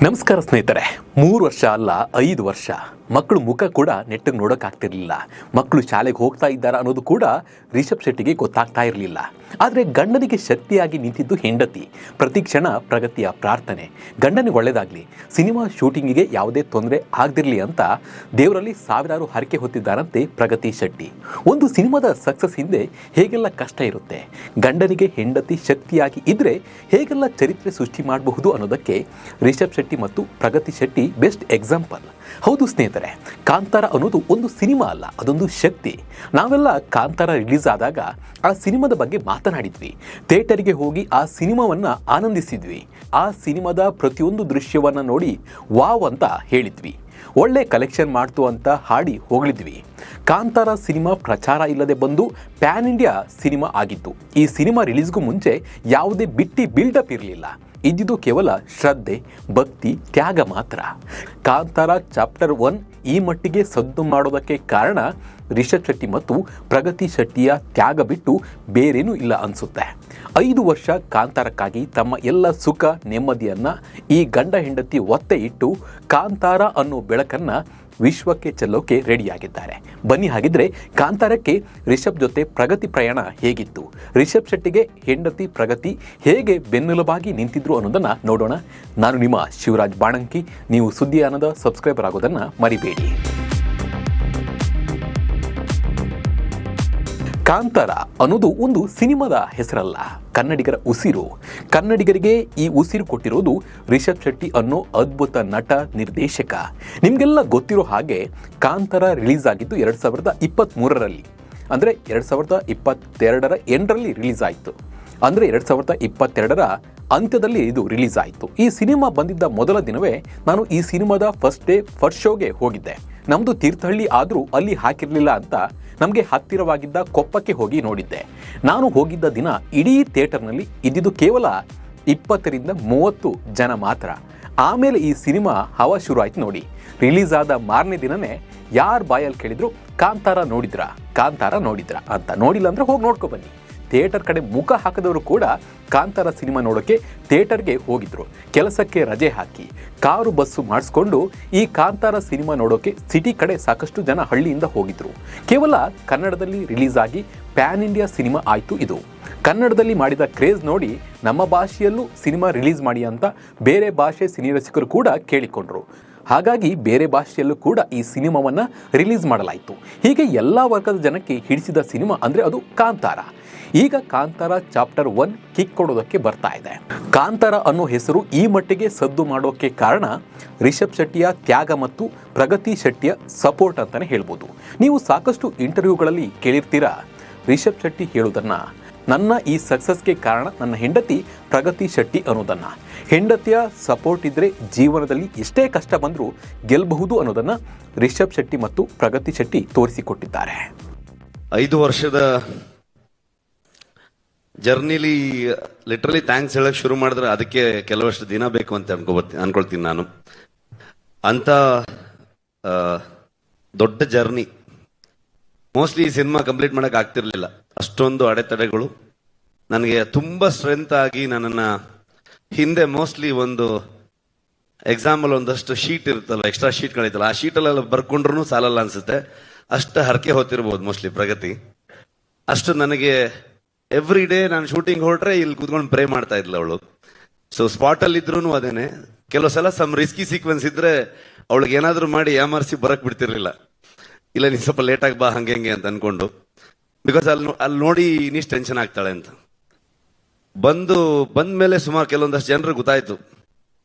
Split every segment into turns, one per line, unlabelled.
ನಮಸ್ಕಾರ ಸ್ನೇಹಿತರೆ. 3 ವರ್ಷ ಅಲ್ಲ 5 ವರ್ಷ ಮಕ್ಕಳು ಮುಖ ಕೂಡ ನೆಟ್ಟಿಗೆ ನೋಡೋಕ್ಕಾಗ್ತಿರ್ಲಿಲ್ಲ. ಮಕ್ಕಳು ಶಾಲೆಗೆ ಹೋಗ್ತಾ ಇದ್ದಾರೆ ಅನ್ನೋದು ಕೂಡ ರಿಷಬ್ ಶೆಟ್ಟಿಗೆ ಗೊತ್ತಾಗ್ತಾ ಇರಲಿಲ್ಲ. ಆದರೆ ಗಂಡನಿಗೆ ಶಕ್ತಿಯಾಗಿ ನಿಂತಿದ್ದು ಹೆಂಡತಿ. ಪ್ರತಿ ಕ್ಷಣ ಪ್ರಗತಿಯ ಪ್ರಾರ್ಥನೆ, ಗಂಡನಿಗೆ ಒಳ್ಳೆಯದಾಗಲಿ, ಸಿನಿಮಾ ಶೂಟಿಂಗಿಗೆ ಯಾವುದೇ ತೊಂದರೆ ಆಗದಿರಲಿ ಅಂತ ದೇವರಲ್ಲಿ ಸಾವಿರಾರು ಹರಕೆ ಹೊತ್ತಿದ್ದಾರಂತೆ ಪ್ರಗತಿ ಶೆಟ್ಟಿ. ಒಂದು ಸಿನಿಮಾದ ಸಕ್ಸಸ್ ಹಿಂದೆ ಹೇಗೆಲ್ಲ ಕಷ್ಟ ಇರುತ್ತೆ, ಗಂಡನಿಗೆ ಹೆಂಡತಿ ಶಕ್ತಿಯಾಗಿ ಇದ್ದರೆ ಹೇಗೆಲ್ಲ ಚರಿತ್ರೆ ಸೃಷ್ಟಿ ಮಾಡಬಹುದು ಅನ್ನೋದಕ್ಕೆ ರಿಷಬ್ ಶೆಟ್ಟಿ ಮತ್ತು ಪ್ರಗತಿ ಶೆಟ್ಟಿ ಬೆಸ್ಟ್ ಎಕ್ಸಾಂಪಲ್. ಹೌದು ಸ್ನೇಹಿತರೆ, ಕಾಂತಾರ ಅನ್ನೋದು ಒಂದು ಸಿನಿಮಾ ಅಲ್ಲ, ಅದೊಂದು ಶಕ್ತಿ. ನಾವೆಲ್ಲ ಕಾಂತಾರ ರಿಲೀಸ್ ಆದಾಗ ಆ ಸಿನಿಮಾದ ಬಗ್ಗೆ ಮಾತನಾಡಿದ್ವಿ, ಥಿಯೇಟರಿಗೆ ಹೋಗಿ ಆ ಸಿನಿಮಾವನ್ನು ಆನಂದಿಸಿದ್ವಿ, ಆ ಸಿನಿಮಾದ ಪ್ರತಿಯೊಂದು ದೃಶ್ಯವನ್ನು ನೋಡಿ ವಾವ್ ಅಂತ ಹೇಳಿದ್ವಿ, ಒಳ್ಳೆ ಕಲೆಕ್ಷನ್ ಮಾಡ್ತು ಅಂತ ಹಾಡಿ ಹೋಗಳಿದ್ವಿ. ಕಾಂತಾರ ಸಿನಿಮಾ ಪ್ರಚಾರ ಇಲ್ಲದೆ ಬಂದು ಪ್ಯಾನ್ ಇಂಡಿಯಾ ಸಿನಿಮಾ ಆಗಿತ್ತು. ಈ ಸಿನಿಮಾ ರಿಲೀಸ್ಗೂ ಮುಂಚೆ ಯಾವುದೇ ಬಿಟ್ಟಿ ಬಿಲ್ಡಪ್ ಇರಲಿಲ್ಲ. ಇದ್ದಿದ್ದು ಕೇವಲ ಶ್ರದ್ಧೆ, ಭಕ್ತಿ, ತ್ಯಾಗ ಮಾತ್ರ. ಕಾಂತಾರ ಚಾಪ್ಟರ್ 1 ಈ ಮಟ್ಟಿಗೆ ಸದ್ದು ಮಾಡೋದಕ್ಕೆ ಕಾರಣ ರಿಷಬ್ ಶೆಟ್ಟಿ ಮತ್ತು ಪ್ರಗತಿ ಶೆಟ್ಟಿಯ ತ್ಯಾಗ ಬಿಟ್ಟು ಬೇರೇನೂ ಇಲ್ಲ ಅನಿಸುತ್ತೆ. 5 ವರ್ಷ ಕಾಂತಾರಕ್ಕಾಗಿ ತಮ್ಮ ಎಲ್ಲ ಸುಖ ನೆಮ್ಮದಿಯನ್ನು ಈ ಗಂಡ ಹೆಂಡತಿ ಒತ್ತೆ ಇಟ್ಟು ಕಾಂತಾರ ಅನ್ನೋ ಬೆಳಕನ್ನು ವಿಶ್ವಕ್ಕೆ ಚೆಲ್ಲೋಕೆ ರೆಡಿಯಾಗಿದ್ದಾರೆ. ಬನ್ನಿ ಹಾಗಿದ್ರೆ ಕಾಂತಾರಕ್ಕೆ ರಿಷಬ್ ಜೊತೆ ಪ್ರಗತಿ ಪ್ರಯಾಣ ಹೇಗಿತ್ತು, ರಿಷಬ್ ಶೆಟ್ಟಿಗೆ ಹೆಂಡತಿ ಪ್ರಗತಿ ಹೇಗೆ ಬೆನ್ನೆಲುಬಾಗಿ ನಿಂತಿದ್ರು ಅನ್ನೋದನ್ನು ನೋಡೋಣ. ನಾನು ನಿಮ್ಮ ಶಿವರಾಜ್ ಬಾಣಂಕಿ. ನೀವು ಸುದ್ದಿ ಅನ್ನದ ಸಬ್ಸ್ಕ್ರೈಬರ್ ಆಗೋದನ್ನು ಮರಿಬೇಡಿ. ಕಾಂತಾರ ಅನ್ನೋದು ಒಂದು ಸಿನಿಮಾದ ಹೆಸರಲ್ಲ, ಕನ್ನಡಿಗರ ಉಸಿರು. ಕನ್ನಡಿಗರಿಗೆ ಈ ಉಸಿರು ಕೊಟ್ಟಿರೋದು ರಿಷಬ್ ಶೆಟ್ಟಿ ಅನ್ನೋ ಅದ್ಭುತ ನಟ ನಿರ್ದೇಶಕ. ನಿಮಗೆಲ್ಲ ಗೊತ್ತಿರೋ ಹಾಗೆ ಕಾಂತಾರ ರಿಲೀಸ್ ಆಗಿದ್ದು 2023ರಲ್ಲಿ, ಅಂದರೆ 2022ರ ಎಂಡರಲ್ಲಿ ರಿಲೀಸ್ ಆಯಿತು. ಅಂದರೆ 2022ರ ಅಂತ್ಯದಲ್ಲಿ ಇದು ರಿಲೀಸ್ ಆಯಿತು. ಈ ಸಿನಿಮಾ ಬಂದಿದ್ದ ಮೊದಲ ದಿನವೇ ನಾನು ಈ ಸಿನಿಮಾದ ಫಸ್ಟ್ ಶೋಗೆ ಹೋಗಿದ್ದೆ. ನಮ್ಮದು ತೀರ್ಥಹಳ್ಳಿ ಆದರೂ ಅಲ್ಲಿ ಹಾಕಿರಲಿಲ್ಲ ಅಂತ ನಮಗೆ ಹತ್ತಿರವಾಗಿದ್ದ ಕೊಪ್ಪಕ್ಕೆ ಹೋಗಿ ನೋಡಿದ್ದೆ. ನಾನು ಹೋಗಿದ್ದ ದಿನ ಇಡೀ ಥಿಯೇಟರ್ನಲ್ಲಿ ಇದ್ದಿದ್ದು ಕೇವಲ 20ರಿಂದ 30 ಜನ ಮಾತ್ರ. ಆಮೇಲೆ ಈ ಸಿನಿಮಾ ಹವಾ ಶುರು ಆಯ್ತು ನೋಡಿ. ರಿಲೀಸ್ ಆದ ಮಾರನೇ ದಿನನೇ ಯಾರ ಬಾಯಲ್ಲಿ ಕೇಳಿದ್ರು ಕಾಂತಾರ ನೋಡಿದ್ರಾ ಅಂತ. ನೋಡಿಲ್ಲ ಅಂದರೆ ಹೋಗಿ ನೋಡ್ಕೊ ಬನ್ನಿ. ಥಿಯೇಟರ್ ಕಡೆ ಮುಖ ಹಾಕಿದವರು ಕೂಡ ಕಾಂತಾರ ಸಿನಿಮಾ ನೋಡೋಕ್ಕೆ ಥಿಯೇಟರ್ಗೆ ಹೋಗಿದ್ರು. ಕೆಲಸಕ್ಕೆ ರಜೆ ಹಾಕಿ ಕಾರು ಬಸ್ಸು ಮಾಡಿಸ್ಕೊಂಡು ಈ ಕಾಂತಾರ ಸಿನಿಮಾ ನೋಡೋಕ್ಕೆ ಸಿಟಿ ಕಡೆ ಸಾಕಷ್ಟು ಜನ ಹಳ್ಳಿಯಿಂದ ಹೋಗಿದ್ರು. ಕೇವಲ ಕನ್ನಡದಲ್ಲಿ ರಿಲೀಸ್ ಆಗಿ ಪ್ಯಾನ್ ಇಂಡಿಯಾ ಸಿನಿಮಾ ಆಯಿತು ಇದು. ಕನ್ನಡದಲ್ಲಿ ಮಾಡಿದ ಕ್ರೇಜ್ ನೋಡಿ ನಮ್ಮ ಭಾಷೆಯಲ್ಲೂ ಸಿನಿಮಾ ರಿಲೀಸ್ ಮಾಡಿ ಅಂತ ಬೇರೆ ಭಾಷೆ ಸಿನಿರಸಿಕರು ಕೂಡ ಕೇಳಿಕೊಂಡ್ರು. ಹಾಗಾಗಿ ಬೇರೆ ಭಾಷೆಯಲ್ಲೂ ಕೂಡ ಈ ಸಿನಿಮಾವನ್ನು ರಿಲೀಸ್ ಮಾಡಲಾಯಿತು. ಹೀಗೆ ಎಲ್ಲ ವರ್ಗದ ಜನಕ್ಕೆ ಹಿಡಿಸಿದ ಸಿನಿಮಾ ಅಂದರೆ ಅದು ಕಾಂತಾರ. ಈಗ ಕಾಂತಾರ ಚಾಪ್ಟರ್ 1 ಕಿಕ್ ಕೊಡೋದಕ್ಕೆ ಬರ್ತಾ ಇದೆ. ಕಾಂತಾರ ಅನ್ನೋ ಹೆಸರು ಈ ಮಟ್ಟಿಗೆ ಸದ್ದು ಮಾಡೋಕ್ಕೆ ಕಾರಣ ರಿಷಬ್ ಶೆಟ್ಟಿಯ ತ್ಯಾಗ ಮತ್ತು ಪ್ರಗತಿ ಶೆಟ್ಟಿಯ ಸಪೋರ್ಟ್ ಅಂತಲೇ ಹೇಳ್ಬೋದು. ನೀವು ಸಾಕಷ್ಟು ಇಂಟರ್ವ್ಯೂಗಳಲ್ಲಿ ಕೇಳಿರ್ತೀರಾ ರಿಷಬ್ ಶೆಟ್ಟಿ ಹೇಳೋದನ್ನು, ನನ್ನ ಈ ಸಕ್ಸಸ್ಗೆ ಕಾರಣ ನನ್ನ ಹೆಂಡತಿ ಪ್ರಗತಿ ಶೆಟ್ಟಿ ಅನ್ನೋದನ್ನು. ಹೆಂಡತಿಯ ಸಪೋರ್ಟ್ ಇದ್ದರೆ ಜೀವನದಲ್ಲಿ ಎಷ್ಟೇ ಕಷ್ಟ ಬಂದರೂ ಗೆಲ್ಲಬಹುದು ಅನ್ನೋದನ್ನು ರಿಷಬ್ ಶೆಟ್ಟಿ ಮತ್ತು ಪ್ರಗತಿ ಶೆಟ್ಟಿ ತೋರಿಸಿಕೊಟ್ಟಿದ್ದಾರೆ.
5 ವರ್ಷದ ಜರ್ನಿಲಿ ಲಿಟ್ರಲಿ ಥ್ಯಾಂಕ್ಸ್ ಹೇಳಕ್ ಶುರು ಮಾಡಿದ್ರೆ ಅದಕ್ಕೆ ಕೆಲವಷ್ಟು ದಿನ ಬೇಕು ಅಂತ ಅನ್ಕೊಳ್ತೀನಿ ನಾನು. ಅಂತ ದೊಡ್ಡ ಜರ್ನಿ ಮೋಸ್ಟ್ಲಿ ಈ ಸಿನಿಮಾ ಕಂಪ್ಲೀಟ್ ಮಾಡಕ್ ಆಗ್ತಿರ್ಲಿಲ್ಲ. ಅಷ್ಟೊಂದು ಅಡೆತಡೆಗಳು ನನಗೆ ತುಂಬಾ ಸ್ಟ್ರೆಂತ್ ಆಗಿ ನನ್ನನ್ನ ಹಿಂದೆ ಮೋಸ್ಟ್ಲಿ ಒಂದು ಎಕ್ಸಾಂಪಲ್ ಒಂದಷ್ಟು ಶೀಟ್ ಇರುತ್ತಲ್ಲ, ಎಕ್ಸ್ಟ್ರಾ ಶೀಟ್ಗಳಿತ್ತಲ್ಲ, ಆ ಶೀಟಲ್ಲೆಲ್ಲ ಬರ್ಕೊಂಡ್ರು ಸಾಲಲ್ಲ ಅನ್ಸುತ್ತೆ. ಅಷ್ಟು ಹರಕೆ ಹೊತ್ತಿರ್ಬೋದು ಮೋಸ್ಟ್ಲಿ ಪ್ರಗತಿ. ಅಷ್ಟು ನನಗೆ ಎವ್ರಿ ಡೇ ನಾನು ಶೂಟಿಂಗ್ ಹೊರಟ್ರೆ ಇಲ್ಲಿ ಕೂತ್ಕೊಂಡು ಪ್ರೇ ಮಾಡ್ತಾ ಇದ್ಲ ಅವಳು. ಸೊ ಸ್ಪಾಟ್ ಅಲ್ಲಿ ಇದ್ರು ಅದೇನೆ. ಕೆಲವು ಸಲ ಸಮ್ ರಿಸ್ಕಿ ಸೀಕ್ವೆನ್ಸ್ ಇದ್ರೆ ಅವಳಿಗೆ ಏನಾದ್ರು ಮಾಡಿ ಯಾಮಾರಿಸಿ ಬರಕ್ ಬಿಡ್ತಿರ್ಲಿಲ್ಲ. ಇಲ್ಲ ನೀನ್ ಸ್ವಲ್ಪ ಲೇಟ್ ಆಗಿ ಬಾ ಹಂಗೆ ಅಂತ ಅನ್ಕೊಂಡು, ಬಿಕಾಸ್ ಅಲ್ಲಿ ನೋಡಿ ಇನ್ನಿಷ್ಟು ಟೆನ್ಷನ್ ಆಗ್ತಾಳೆ ಅಂತ. ಬಂದ್ಮೇಲೆ ಸುಮಾರು ಕೆಲವೊಂದಷ್ಟು ಜನರು ಗೊತ್ತಾಯ್ತು.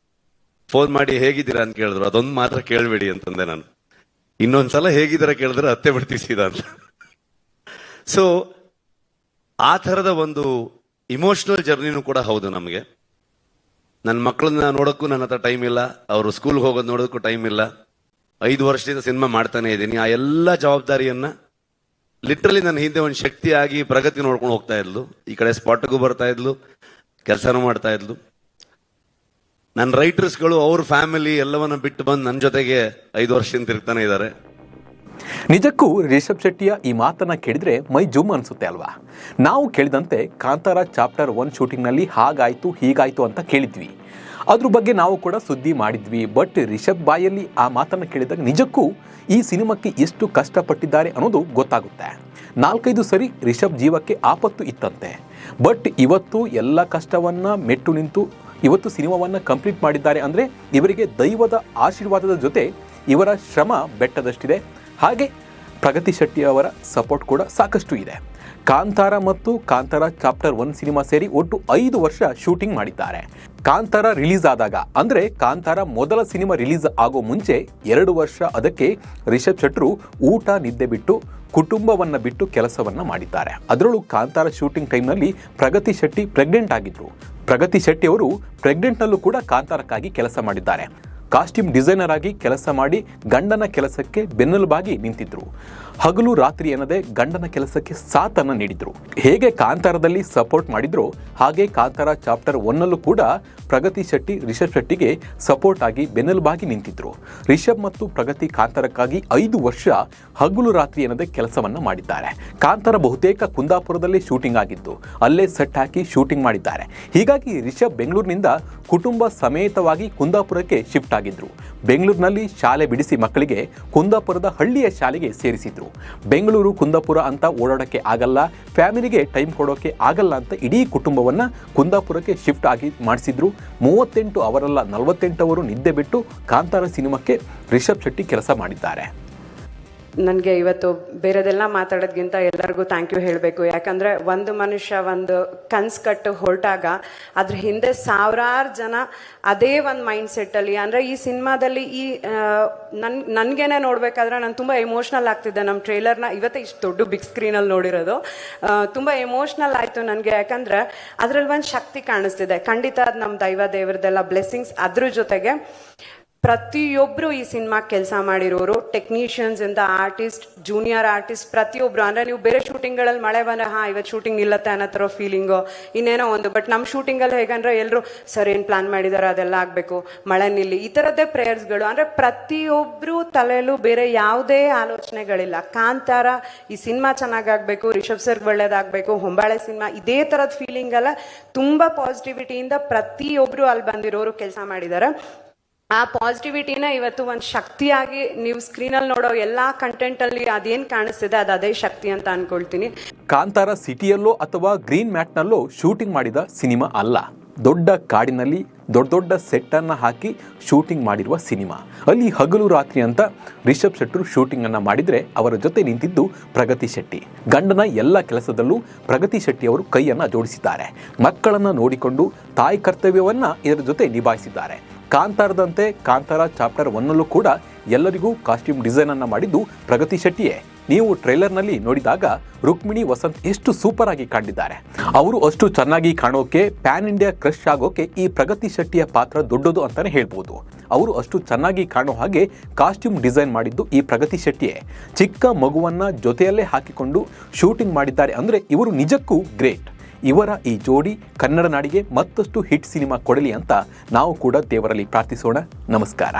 ಫೋನ್ ಮಾಡಿ ಹೇಗಿದ್ದೀರಾ ಅಂತ ಕೇಳಿದ್ರು. ಅದೊಂದು ಮಾತ್ರ ಕೇಳಬೇಡಿ ಅಂತಂದೆ ನಾನು. ಇನ್ನೊಂದ್ಸಲ ಹೇಗಿದ್ದೀರಾ ಕೇಳಿದ್ರೆ ಹತ್ತೆ ಬಿಡ್ತೀವಿ ಸೀದಾ ಅಂತ. ಸೊ ಆ ಥರದ ಒಂದು ಇಮೋಷನಲ್ ಜರ್ನಿನೂ ಕೂಡ ಹೌದು ನಮಗೆ. ನನ್ನ ಮಕ್ಕಳನ್ನ ನೋಡೋಕ್ಕೂ ನನ್ನ ಹತ್ರ ಟೈಮ್ ಇಲ್ಲ, ಅವರು ಸ್ಕೂಲ್ಗೆ ಹೋಗೋದು ನೋಡೋದಕ್ಕೂ ಟೈಮ್ ಇಲ್ಲ. 5 ವರ್ಷದಿಂದ ಸಿನಿಮಾ ಮಾಡ್ತಾನೆ ಇದ್ದೀನಿ. ಆ ಎಲ್ಲ ಜವಾಬ್ದಾರಿಯನ್ನ ಲಿಟ್ರಲಿ ನನ್ನ ಹಿಂದೆ ಒಂದು ಶಕ್ತಿಯಾಗಿ ಪ್ರಗತಿ ನೋಡ್ಕೊಂಡು ಹೋಗ್ತಾ ಇದ್ಲು. ಈ ಕಡೆ ಸ್ಪಾಟ್ಗೂ ಬರ್ತಾ ಇದ್ಲು, ಕೆಲಸನೂ ಮಾಡ್ತಾ ಇದ್ಲು. ನನ್ನ ರೈಟರ್ಸ್ಗಳು ಅವ್ರ ಫ್ಯಾಮಿಲಿ ಎಲ್ಲವನ್ನ ಬಿಟ್ಟು ಬಂದು ನನ್ನ ಜೊತೆಗೆ 5 ವರ್ಷದಿಂದ ತಿರುಗ್ತಾನೆ ಇದ್ದಾರೆ.
ನಿಜಕ್ಕೂ ರಿಷಬ್ ಶೆಟ್ಟಿಯ ಈ ಮಾತನ್ನ ಕೇಳಿದ್ರೆ ಮೈ ಜುಮ್ ಅನ್ಸುತ್ತೆ ಅಲ್ವಾ. ನಾವು ಕೇಳಿದಂತೆ ಕಾಂತಾರ ಚಾಪ್ಟರ್ 1 ಶೂಟಿಂಗ್ನಲ್ಲಿ ಹಾಗಾಯ್ತು ಹೀಗಾಯ್ತು ಅಂತ ಕೇಳಿದ್ವಿ. ಅದ್ರ ಬಗ್ಗೆ ನಾವು ಕೂಡ ಸುದ್ದಿ ಮಾಡಿದ್ವಿ. ಬಟ್ ರಿಷಬ್ ಬಾಯಲ್ಲಿ ಆ ಮಾತನ್ನು ಕೇಳಿದಾಗ ನಿಜಕ್ಕೂ ಈ ಸಿನಿಮಾಕ್ಕೆ ಎಷ್ಟು ಕಷ್ಟಪಟ್ಟಿದ್ದಾರೆ ಅನ್ನೋದು ಗೊತ್ತಾಗುತ್ತೆ. 4-5 ಸರಿ ರಿಷಬ್ ಜೀವಕ್ಕೆ ಆಪತ್ತು ಇತ್ತಂತೆ. ಬಟ್ ಇವತ್ತು ಎಲ್ಲ ಕಷ್ಟವನ್ನು ಮೆಟ್ಟು ನಿಂತು ಇವತ್ತು ಸಿನಿಮಾವನ್ನು ಕಂಪ್ಲೀಟ್ ಮಾಡಿದ್ದಾರೆ. ಅಂದರೆ ಇವರಿಗೆ ದೈವದ ಆಶೀರ್ವಾದದ ಜೊತೆ ಇವರ ಶ್ರಮ ಬೆಟ್ಟದಷ್ಟಿದೆ. ಹಾಗೆ ಪ್ರಗತಿ ಶೆಟ್ಟಿ ಅವರ ಸಪೋರ್ಟ್ ಕೂಡ ಸಾಕಷ್ಟು ಇದೆ. ಕಾಂತಾರ ಮತ್ತು ಕಾಂತಾರ ಚಾಪ್ಟರ್ 1 ಸಿನಿಮಾ ಸೇರಿ ಒಟ್ಟು 5 ವರ್ಷ ಶೂಟಿಂಗ್ ಮಾಡಿದ್ದಾರೆ. ಕಾಂತಾರ ರಿಲೀಸ್ ಆದಾಗ ಅಂದರೆ ಕಾಂತಾರ ಮೊದಲ ಸಿನಿಮಾ ರಿಲೀಸ್ ಆಗೋ ಮುಂಚೆ 2 ವರ್ಷ ಅದಕ್ಕೆ ರಿಷಬ್ ಶೆಟ್ಟರು ಊಟ ನಿದ್ದೆ ಬಿಟ್ಟು ಕುಟುಂಬವನ್ನು ಬಿಟ್ಟು ಕೆಲಸವನ್ನು ಮಾಡಿದ್ದಾರೆ. ಅದರಲ್ಲೂ ಕಾಂತಾರ ಶೂಟಿಂಗ್ ಟೈಮ್ನಲ್ಲಿ ಪ್ರಗತಿ ಶೆಟ್ಟಿ ಪ್ರೆಗ್ನೆಂಟ್ ಆಗಿದ್ರು. ಪ್ರಗತಿ ಶೆಟ್ಟಿ ಅವರು ಪ್ರೆಗ್ನೆಂಟ್ನಲ್ಲೂ ಕೂಡ ಕಾಂತಾರಕ್ಕಾಗಿ ಕೆಲಸ ಮಾಡಿದ್ದಾರೆ. ಕಾಸ್ಟ್ಯೂಮ್ ಡಿಸೈನರ್ ಆಗಿ ಕೆಲಸ ಮಾಡಿ ಗಂಡನ ಕೆಲಸಕ್ಕೆ ಬೆನ್ನೆಲುಬಾಗಿ ನಿಂತಿದ್ರು. ಹಗಲು ರಾತ್ರಿ ಎನ್ನದೆ ಗಂಡನ ಕೆಲಸಕ್ಕೆ ಸಾಥನ್ನು ನೀಡಿದ್ರು. ಹೇಗೆ ಕಾಂತಾರದಲ್ಲಿ ಸಪೋರ್ಟ್ ಮಾಡಿದ್ರು ಹಾಗೆ ಕಾಂತಾರ ಚಾಪ್ಟರ್ 1ನಲ್ಲೂ ಕೂಡ ಪ್ರಗತಿ ಶೆಟ್ಟಿ ರಿಷಬ್ ಶೆಟ್ಟಿಗೆ ಸಪೋರ್ಟ್ ಆಗಿ ಬೆನ್ನೆಲುಬಾಗಿ ನಿಂತಿದ್ರು. ರಿಷಬ್ ಮತ್ತು ಪ್ರಗತಿ ಕಾಂತಾರಕ್ಕಾಗಿ 5 ವರ್ಷ ಹಗಲು ರಾತ್ರಿ ಎನ್ನದೆ ಕೆಲಸವನ್ನು ಮಾಡಿದ್ದಾರೆ. ಕಾಂತಾರ ಬಹುತೇಕ ಕುಂದಾಪುರದಲ್ಲಿ ಶೂಟಿಂಗ್ ಆಗಿದ್ದು ಅಲ್ಲೇ ಸೆಟ್ ಹಾಕಿ ಶೂಟಿಂಗ್ ಮಾಡಿದ್ದಾರೆ. ಹೀಗಾಗಿ ರಿಷಬ್ ಬೆಂಗಳೂರಿನಿಂದ ಕುಟುಂಬ ಸಮೇತವಾಗಿ ಕುಂದಾಪುರಕ್ಕೆ ಶಿಫ್ಟ್ ಆಗಿದ್ರು. ಬೆಂಗಳೂರಿನಲ್ಲಿ ಶಾಲೆ ಬಿಡಿಸಿ ಮಕ್ಕಳಿಗೆ ಕುಂದಾಪುರದ ಹಳ್ಳಿಯ ಶಾಲೆಗೆ ಸೇರಿಸಿದ್ರು. ಬೆಂಗಳೂರು ಕುಂದಾಪುರ ಅಂತ ಓಡಾಡೋಕ್ಕೆ ಆಗಲ್ಲ, ಫ್ಯಾಮಿಲಿಗೆ ಟೈಮ್ ಕೊಡೋಕೆ ಆಗಲ್ಲ ಅಂತ ಇಡೀ ಕುಟುಂಬವನ್ನು ಕುಂದಾಪುರಕ್ಕೆ ಶಿಫ್ಟ್ ಆಗಿ ಮಾಡಿಸಿದ್ರು. 38 ಅವರಲ್ಲ 48 ಅವರು ನಿದ್ದೆ ಬಿಟ್ಟು ಕಾಂತಾರ ಸಿನಿಮಾಕ್ಕೆ ರಿಷಬ್ ಶೆಟ್ಟಿ ಕೆಲಸ ಮಾಡಿದ್ದಾರೆ.
ನನಗೆ ಇವತ್ತು ಬೇರೆದೆಲ್ಲ ಮಾತಾಡೋದ್ಗಿಂತ ಎಲ್ಲರಿಗೂ ಥ್ಯಾಂಕ್ ಯು ಹೇಳಬೇಕು. ಯಾಕಂದರೆ ಒಂದು ಮನುಷ್ಯ ಒಂದು ಕನ್ಸು ಕಟ್ಟು ಹೊರಟಾಗ ಅದ್ರ ಹಿಂದೆ ಸಾವಿರಾರು ಜನ ಅದೇ ಒಂದು ಮೈಂಡ್ ಸೆಟ್ಟಲ್ಲಿ, ಅಂದರೆ ಈ ಸಿನಿಮಾದಲ್ಲಿ ಈ ನನಗೇನೆ ನೋಡಬೇಕಾದ್ರೆ ನಾನು ತುಂಬ ಎಮೋಷ್ನಲ್ ಆಗ್ತಿದ್ದೆ. ನಮ್ಮ ಟ್ರೇಲರ್ನ ಇವತ್ತೇ ಇಷ್ಟು ದೊಡ್ಡ ಬಿಗ್ ಸ್ಕ್ರೀನಲ್ಲಿ ನೋಡಿರೋದು ತುಂಬ ಎಮೋಷ್ನಲ್ ಆಯಿತು ನನಗೆ. ಯಾಕಂದರೆ ಅದರಲ್ಲಿ ಒಂದು ಶಕ್ತಿ ಕಾಣಿಸ್ತಿದೆ. ಖಂಡಿತ ಅದು ನಮ್ಮ ದೇವರದೆಲ್ಲ ಬ್ಲೆಸ್ಸಿಂಗ್ಸ್. ಅದ್ರ ಜೊತೆಗೆ ಪ್ರತಿಯೊಬ್ಬರು ಈ ಸಿನಿಮಾ ಕೆಲಸ ಮಾಡಿರೋರು, ಟೆಕ್ನಿಷಿಯನ್ಸ್ ಇಂದ ಆರ್ಟಿಸ್ಟ್, ಜೂನಿಯರ್ ಆರ್ಟಿಸ್ಟ್, ಪ್ರತಿಯೊಬ್ಬರು. ಅಂದರೆ ನೀವು ಬೇರೆ ಶೂಟಿಂಗ್ಗಳಲ್ಲಿ ಮಳೆ ಬಂದರೆ ಇವತ್ತು ಶೂಟಿಂಗ್ ನಿಲ್ಲತ್ತೆ ಅನ್ನೋ ಥರ ಫೀಲಿಂಗು ಇನ್ನೇನೋ ಒಂದು. ಬಟ್ ನಮ್ಮ ಶೂಟಿಂಗಲ್ಲಿ ಹೇಗಂದ್ರೆ ಎಲ್ಲರೂ ಸರ್ ಏನು ಪ್ಲಾನ್ ಮಾಡಿದಾರೋ ಅದೆಲ್ಲ ಆಗಬೇಕು, ಮಳೆ ನಿಲ್ಲಿ, ಈ ಥರದ್ದೇ ಪ್ರೇಯರ್ಸ್ಗಳು. ಅಂದರೆ ಪ್ರತಿಯೊಬ್ಬರು ತಲೆಯಲ್ಲೂ ಬೇರೆ ಯಾವುದೇ ಆಲೋಚನೆಗಳಿಲ್ಲ. ಕಾಂತಾರ ಈ ಸಿನಿಮಾ ಚೆನ್ನಾಗಾಗಬೇಕು, ರಿಷಬ್ ಸರ್ಗೆ ಒಳ್ಳೇದಾಗಬೇಕು, ಹೊಂಬಾಳೆ ಸಿನಿಮಾ, ಇದೇ ಥರದ ಫೀಲಿಂಗಲ್ಲ ತುಂಬ ಪಾಸಿಟಿವಿಟಿಯಿಂದ ಪ್ರತಿಯೊಬ್ಬರು ಅಲ್ಲಿ ಬಂದಿರೋರು ಕೆಲಸ ಮಾಡಿದ್ದಾರೆ. ಆ ಪಾಸಿಟಿವಿಟಿನ ಇವತ್ತು ಒಂದು ಶಕ್ತಿಯಾಗಿ ನೀವು ಸ್ಕ್ರೀನಲ್ಲಿ ನೋಡೋ ಎಲ್ಲ ಕಂಟೆಂಟಲ್ಲಿ ಅದೇನು ಕಾಣಿಸ್ತಿದೆ ಅದು ಅದೇ ಶಕ್ತಿ ಅಂತ ಅನ್ಕೊಳ್ತೀನಿ.
ಕಾಂತಾರ ಸಿಟಿಯಲ್ಲೋ ಅಥವಾ ಗ್ರೀನ್ ಮ್ಯಾಟ್ನಲ್ಲೋ ಶೂಟಿಂಗ್ ಮಾಡಿದ ಸಿನಿಮಾ ಅಲ್ಲ, ದೊಡ್ಡ ಕಾಡಿನಲ್ಲಿ ದೊಡ್ಡ ದೊಡ್ಡ ಸೆಟ್ಟನ್ನು ಹಾಕಿ ಶೂಟಿಂಗ್ ಮಾಡಿರುವ ಸಿನಿಮಾ. ಅಲ್ಲಿ ಹಗಲು ರಾತ್ರಿ ಅಂತ ರಿಷಬ್ ಶೆಟ್ಟರು ಶೂಟಿಂಗನ್ನು ಮಾಡಿದರೆ ಅವರ ಜೊತೆ ನಿಂತಿದ್ದು ಪ್ರಗತಿ ಶೆಟ್ಟಿ. ಗಂಡನ ಎಲ್ಲ ಕೆಲಸದಲ್ಲೂ ಪ್ರಗತಿ ಶೆಟ್ಟಿ ಅವರು ಕೈಯನ್ನು ಜೋಡಿಸಿದ್ದಾರೆ. ಮಕ್ಕಳನ್ನು ನೋಡಿಕೊಂಡು ತಾಯಿ ಕರ್ತವ್ಯವನ್ನು ಇದರ ಜೊತೆ ನಿಭಾಯಿಸಿದ್ದಾರೆ. ಕಾಂತಾರದಂತೆ ಕಾಂತಾರ ಚಾಪ್ಟರ್ 1ನಲ್ಲೂ ಕೂಡ ಎಲ್ಲರಿಗೂ ಕಾಸ್ಟ್ಯೂಮ್ ಡಿಸೈನನ್ನು ಮಾಡಿದ್ದು ಪ್ರಗತಿ ಶೆಟ್ಟಿಯೇ. ನೀವು ಟ್ರೈಲರ್ನಲ್ಲಿ ನೋಡಿದಾಗ ರುಕ್ಮಿಣಿ ವಸಂತ್ ಎಷ್ಟು ಸೂಪರ್ ಆಗಿ ಕಂಡಿದ್ದಾರೆ. ಅವರು ಅಷ್ಟು ಚೆನ್ನಾಗಿ ಕಾಣೋಕೆ, ಪ್ಯಾನ್ ಇಂಡಿಯಾ ಕ್ರಶ್ ಆಗೋಕೆ ಈ ಪ್ರಗತಿ ಶೆಟ್ಟಿಯ ಪಾತ್ರ ದೊಡ್ಡದು ಅಂತಾನೆ ಹೇಳ್ಬೋದು. ಅವರು ಅಷ್ಟು ಚೆನ್ನಾಗಿ ಕಾಣೋ ಹಾಗೆ ಕಾಸ್ಟ್ಯೂಮ್ ಡಿಸೈನ್ ಮಾಡಿದ್ದು ಈ ಪ್ರಗತಿ ಶೆಟ್ಟಿಯೇ. ಚಿಕ್ಕ ಮಗುವನ್ನ ಜೊತೆಯಲ್ಲೇ ಹಾಕಿಕೊಂಡು ಶೂಟಿಂಗ್ ಮಾಡಿದ್ದಾರೆ ಅಂದರೆ ಇವರು ನಿಜಕ್ಕೂ ಗ್ರೇಟ್. ಇವರ ಈ ಜೋಡಿ ಕನ್ನಡ ನಾಡಿಗೆ ಮತ್ತಷ್ಟು ಹಿಟ್ ಸಿನಿಮಾ ಕೊಡಲಿ ಅಂತ ನಾವು ಕೂಡ ದೇವರಲ್ಲಿ ಪ್ರಾರ್ಥಿಸೋಣ. ನಮಸ್ಕಾರ.